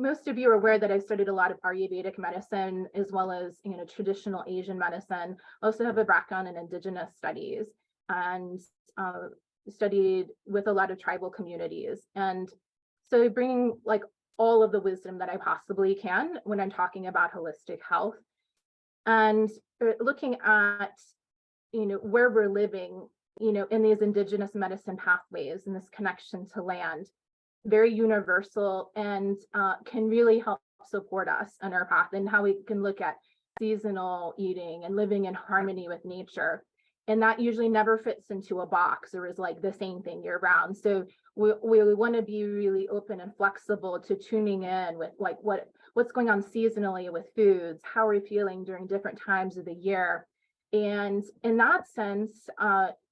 most of you are aware that I studied a lot of Ayurvedic medicine as well as traditional Asian medicine. I also have a background in indigenous studies and studied with a lot of tribal communities. And so bringing like all of the wisdom that I possibly can when I'm talking about holistic health and looking at where we're living in these indigenous medicine pathways and this connection to land, very universal, and can really help support us on our path, and how we can look at seasonal eating and living in harmony with nature. And that usually never fits into a box or is like the same thing year round. So we want to be really open and flexible to tuning in with like what's going on seasonally with foods, how are we feeling during different times of the year. And in that sense,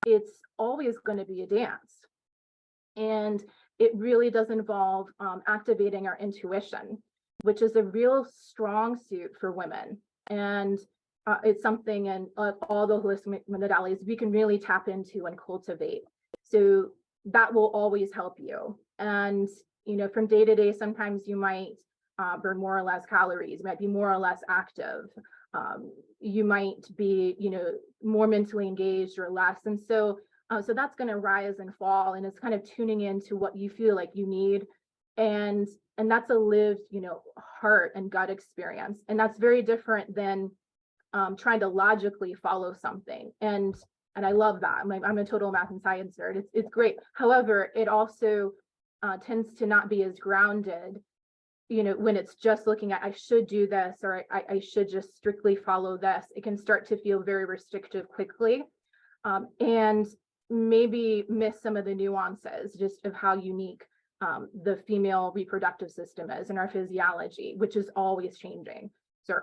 it's always going to be a dance. And it really does involve activating our intuition, which is a real strong suit for women. And it's something in all the holistic modalities we can really tap into and cultivate. So that will always help you. And, from day to day, sometimes you might burn more or less calories, you might be more or less active. You might be, more mentally engaged or less. And so that's going to rise and fall, and it's kind of tuning into what you feel like you need. And that's a lived, heart and gut experience. And that's very different than trying to logically follow something. And I love that. I'm a total math and science nerd. It's great. However, it also tends to not be as grounded, when it's just looking at, I should do this, or I should just strictly follow this. It can start to feel very restrictive quickly. And maybe miss some of the nuances just of how unique the female reproductive system is in our physiology, which is always changing. So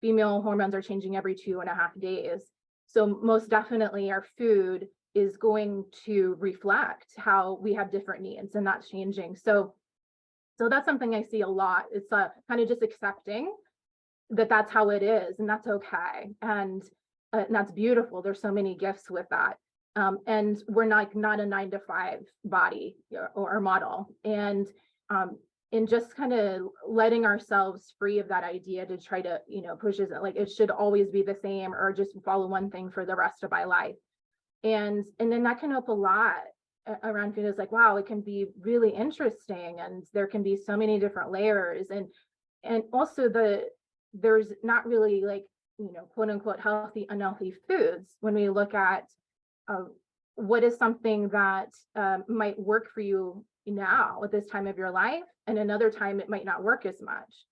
female hormones are changing every 2.5 days. So most definitely our food is going to reflect how we have different needs, and that's changing. So that's something I see a lot. It's kind of just accepting that that's how it is, and that's okay. And that's beautiful. There's so many gifts with that. And we're not a 9-to-5 body or model. And just kind of letting ourselves free of that idea to try to, push it like it should always be the same or just follow one thing for the rest of my life. And then that can help a lot around food. Is like, wow, it can be really interesting, and there can be so many different layers. And also there's not really like, quote unquote healthy, unhealthy foods when we look at what is something that might work for you now at this time of your life, and another time it might not work as much.